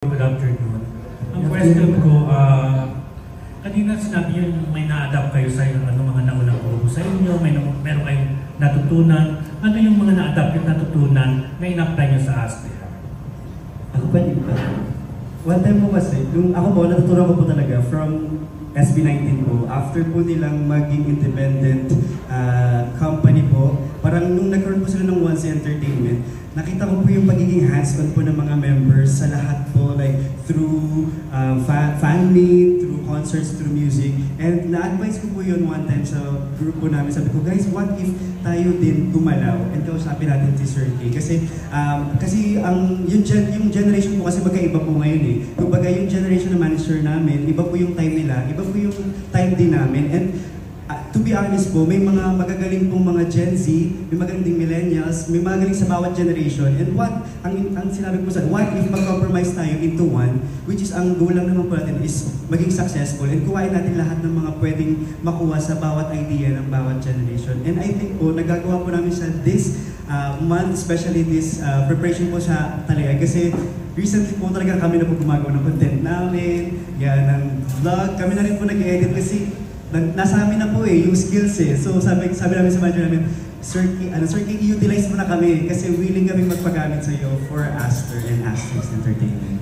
Good afternoon. Ang question ko, kanina sinabi yun may na-adapt kayo sa yung mga naunang grupo sa inyo, meron kayong natutunan. Ano yung mga na-adapt yung natutunan na in-apply nyo sa ASTE? Ako pa din pa. One time po kasi, yung ako po, natutunan ko po talaga from SB19 po, after po nilang maging independent company po, parang nung nagkaroon po sila ng Once Entertainment, nakita ko po yung pagiging hands-on po ng mga members sa lahat po, like through fan meet, through concerts, through music. And na-advise ko po yun one time sa group po namin. Sabi ko, guys, what if tayo din gumalaw and kausapin natin si Sir K? Kasi yung generation po kasi magkaiba po ngayon eh. Kumbaga yung generation na manager namin, iba po yung time nila, iba po yung time din namin. And to be honest po, may mga magagaling pong mga Gen Z, may magaling ding millennials, may magaling sa bawat generation. And ang sinabi ko sa what if mag-compromise tayo into one, which is ang goal lang naman po natin is maging successful and kuhain natin lahat ng mga pwedeng makuha sa bawat idea ng bawat generation. And I think po, nagagawa po namin sa this month, especially this preparation po sa talaga. Kasi recently po talaga kami na po gumagawa ng content namin, yan, ng vlog. Kami na rin po nag-edit kasi nasa amin na po yung skills eh. So sabi namin sa manager namin, Sir K, i-utilize mo na kami kasi willing kami magpagamit sa iyo for Aster and Aster's Entertainment.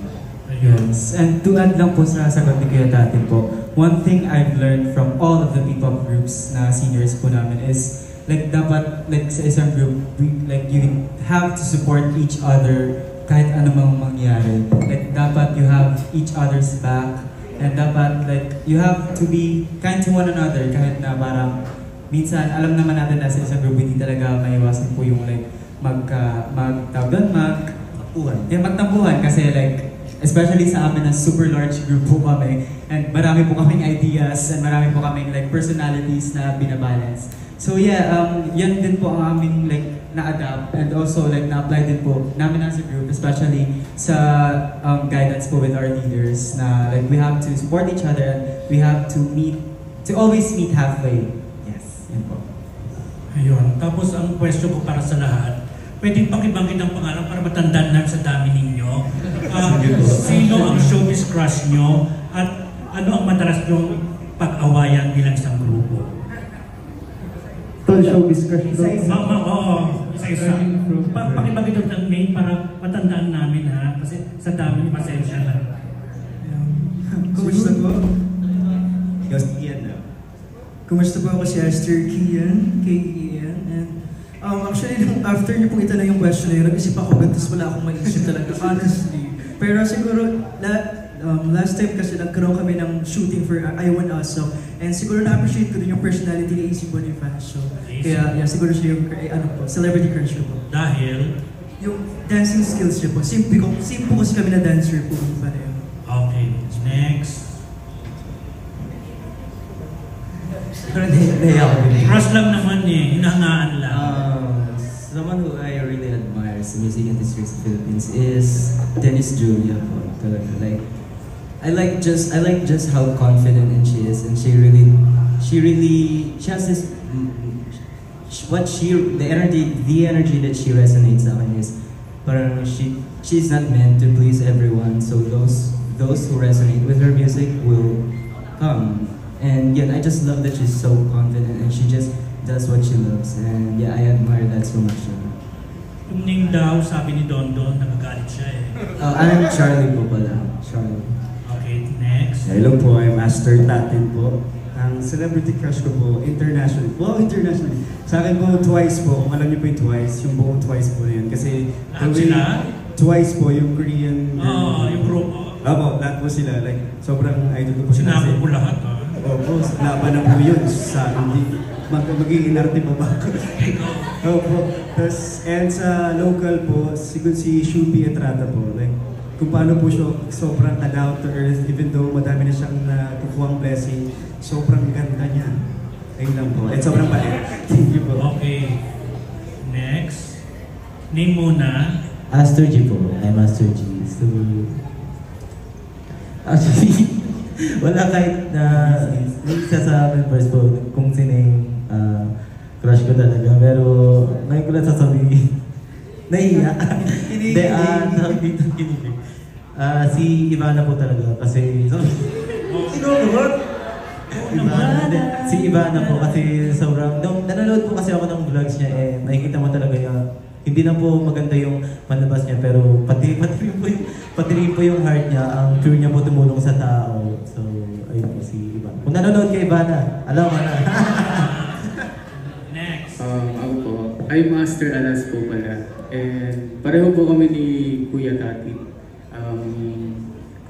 Yes, and to add lang po sa sagot ni Kuya Tatin po, one thing I've learned from all of the P-pop groups na seniors po namin is like dapat like sa isang group, like you have to support each other kahit ano mang mangyari. Like dapat you have each other's back. And dapat, like, you have to be kind to one another kahit na parang minsan, alam naman natin na sa isang group, hindi talaga maiwasan po yung like, magtampuhan kasi like, especially sa amin na super large group po kami and marami po kaming ideas and marami po kaming like personalities na binabalance. So yeah, yan din po ang aming like na-adapt and also like na-apply din po namin as a group, especially sa guidance po with our leaders na like we have to support each other and we have to always meet halfway. Yes, yan po. Ayun. Tapos ang question ko para sa lahat, pwedeng pakibanggit ang pangalan para matandaan na sa dami ninyo. Sino ang showbiz crush nyo at ano ang madalas nyong pag-awayan bilang isang grupo? Showbiz crush. Oo, isa-isa. Pakibanggit ng name para matandaan namin ha, kasi sa dami ni pasensya na. Kumusta po? Kumusta po ako si Aster Kian, K-E-N, and actually, after niyo pong itanong yung question na yun, nag-isip ako, gantos wala akong mag-isip talaga, honestly. Pero siguro, last time kasi nagkaroon kami ng shooting for I Want Us, so, and siguro na-appreciate ko din yung personality ni AC Bonifacio. Kaya yeah, siguro siya yung celebrity crush ko po. Dahil? Yung dancing skills niya po. Simple po kasi kami na dancer po. Pareho. Okay, next. Crush lang naman eh, hinahangaan lang. Someone who I really admire sa music industry sa Philippines is Dennis Julia po. Like, I like just how confident and she is, and she has this the energy that she resonates sa akin is parang she's not meant to please everyone, so those who resonate with her music will come. And yeah, I just love that she's so confident and she just does what she loves, and yeah, I admire that so much. Yung Ning daw, sabi ni Don Don, nagagalit siya eh. I'm Charlie po pala. Charlie. Okay, next. Hello po, I'm Aster Tatin po. Ang celebrity crush ko po, international. Wow, international. Sa akin po, Twice po. Kung alam niyo po yung Twice, yung buong Twice po na yun. Kasi lahat sila? Twice po, yung Korean. Yung group. Opo, lahat po sila. Like, sobrang idol ko po sila. Sinabi ko lahat ha? Opo, laban na po yun sa hindi. Magiging inarte po ba? Opo. Tapos, and sa local po, siguro si Shubi Etrata po. Like, kung paano po siya sobrang down to earth, even though madami na siyang nakukuhang blessing, sobrang ganda niya. Ayun lang po. At sobrang balik. Thank you po. Okay. Next. Name muna. Aster G po. I'm Aster G. So, actually, wala kahit na isa sa members po kung sino yung crush ko talaga. Pero ngayon ko lang sasabihin. Nahiya. Hindi, tawag dito kinilig. Si Ivana po talaga kasi... Sino naman? Si Ivana po kasi sobrang... Nanonood po kasi ako ng vlogs niya makikita mo talaga hindi na po maganda yung panlabas niya pero pati rin po yung heart niya, ang pure niya po tumulong sa tao. So, ayun po si Ivana. Kung nanonood kay Ivana, alam mo na. Next. Ako po, ay Master Alas po pala. And pareho po kami ni Kuya Tati.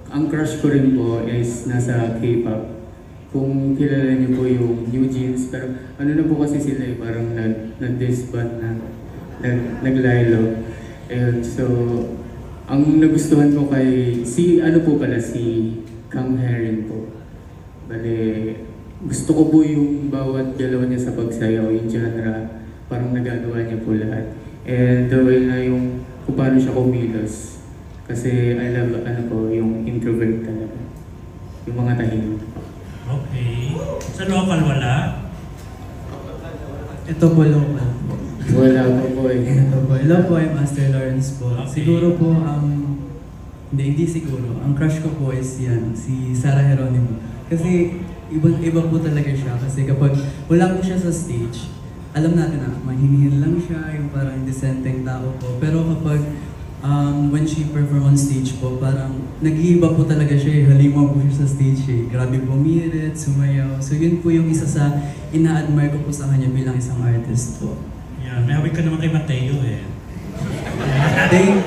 Ang crush ko rin po is nasa K-pop. Kung kilala niyo po yung New Jeans, pero ano na po kasi sila parang nag-disband na, nag-lilo. And so, ang nagustuhan ko kay, si Kang Herring po. Bale, gusto ko po yung bawat galaw niya sa pagsayaw, yung genre, parang nagagawa niya po lahat. And the way na yung kung paano siya kumilos. Kasi I love yung introvert talaga. Yung mga tahimik. Okay. Sa local wala? Ito po local po. Wala po eh. Ito po. Hello po, I'm Master Lawrence po. Okay. Siguro po, hindi siguro. Ang crush ko po is si Sarah Geronimo. Kasi iba po talaga siya. Kasi kapag wala po siya sa stage, alam natin na mahinihil lang siya, yung parang decenteng tao po. Pero kapag when she perform on stage po, parang nag-iiba po talaga siya. Halimaw po siya sa stage. Grabe pumirit, sumayaw. So yun po yung isa sa ina-admire ko po sa kanya bilang isang artist po. Yeah, may hawig ka naman kay Mateo eh.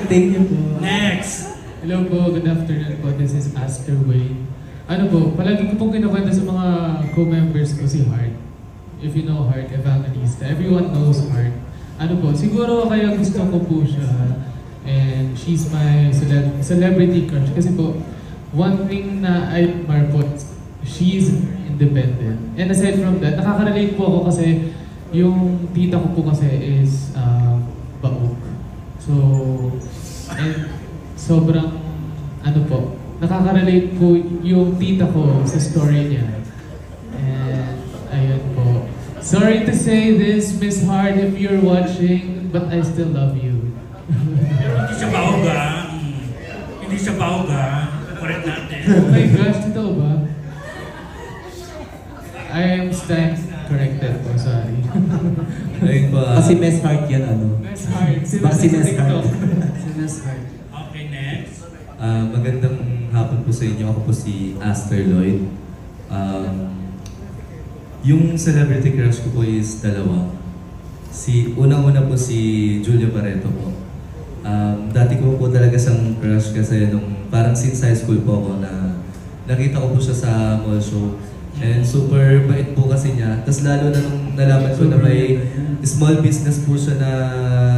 Thank you po. Next! Hello po, good afternoon po. This is Asker Wayne. Ano po, palagi ko pong kinukwento sa mga co-members ko si Heart. If you know Heart Evangelista, everyone knows Heart. Ano po, siguro kaya gusto ko po siya and she's my celebrity crush. Kasi po, one thing na I admire po, she's independent. And aside from that, nakaka-relate po ako kasi yung tita ko po kasi is bauk. So, and sobrang, ano po, nakaka-relate po yung tita ko sa story niya. And, ayun po. Sorry to say this, Miss Hart, if you're watching, but I still love you. Hindi siya bauga. Hindi siya bauga. Correct natin. Oh my gosh, totoo ba? I am stand corrected po, sorry. Ayun po. Kasi Miss Heart yan, Miss Hart. Baka si Miss Heart. Si Miss Hart. Okay, next. Magandang hapon po sa inyo. Ako po si Aster Lloyd. Yung celebrity crush ko po is dalawa. Unang-una po si Julia Barreto po. Dati ko po talaga siyang crush kasi nung parang since high school po ako na nakita ko po siya sa mall show. And super bait po kasi niya. Tapos lalo na nung nalaman ko na may small business po siya na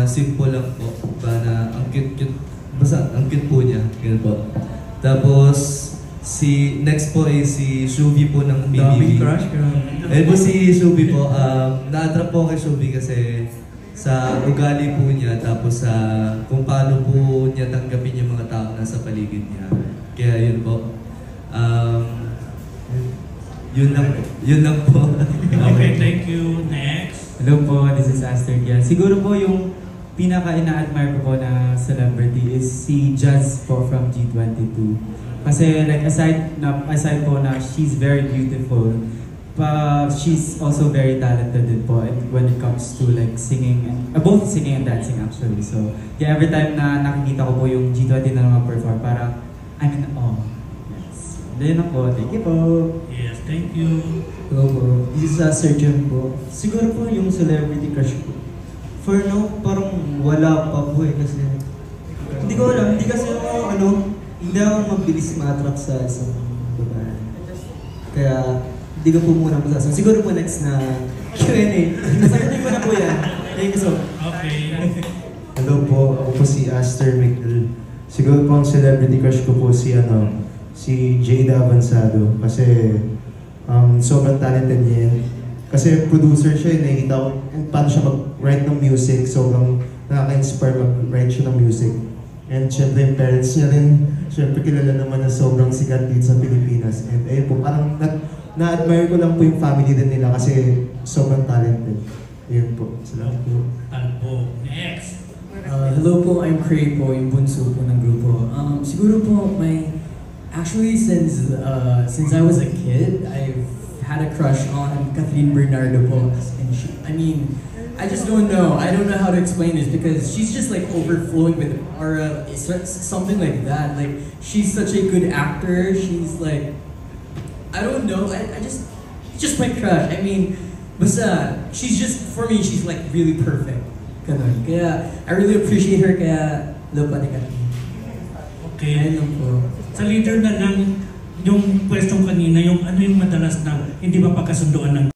simple lang po. Na ang cute-cute. Basta ang cute po niya. Ganun po. Tapos next po ay si Shubi po ng PBB. Daming crush ka. Ayun po si Shubi po. Na-attract po kay Shubi kasi sa ugali po niya, tapos sa kung paano po niya tanggapin yung mga tao nasa paligid niya. Kaya yun po. Yun lang po. Okay, thank you. Next. Hello po, this is Aster Gian. Siguro po yung pinaka-ina-admire ko po na celebrity is si Jazz po from G22. Kasi like aside po na she's very beautiful, she's also very talented din po when it comes to like singing, both singing and dancing actually. So yeah, every time na nakikita ko po yung G20 na naman perform, parang I'm in awe. Yes. Then ako, thank you po. Yes, thank you. Hello po, this is Sergeant po. Siguro po yung celebrity crush ko. For now, parang wala pa po kasi hindi ko alam, hindi kasi ako hindi ako mabilis ma-attract sa isang babae. Kaya hindi ko po muna masasabi. Siguro po next na Q&A. Nasagutin ko na po yan. Thank you so much. Okay. Hello po, ako po si Aster Miguel. Siguro po ang celebrity crush ko po si Jada Avanzado. Kasi sobrang talented niya yan. Kasi producer siya, nakikita ko paano siya mag-write ng music. Sobrang nakaka-inspire mag-write siya ng music. And syempre yung parents niya rin, syempre kilala naman na sobrang sikat dito sa Pilipinas. And ayun po, parang na-admire ko lang po yung family din nila kasi sobrang talented. Ayun po. Salamat po. Talbo. Next. Hello po, I'm Cray po, yung bunso po ng grupo. Siguro po, actually since I was a kid, I've had a crush on Kathleen Bernardo po. And I just don't know. I don't know how to explain this because she's just like overflowing with aura, something like that. Like, she's such a good actor. She's like, I don't know. It's just my crush. Basta, she's just, for me, she's like really perfect. Ganun. Kaya, I really appreciate her, kaya love pa ni Kathleen. Okay. Ayun po. Sa leader na lang, yung question kanina, yung ano yung madalas na hindi ba pagkasunduan ng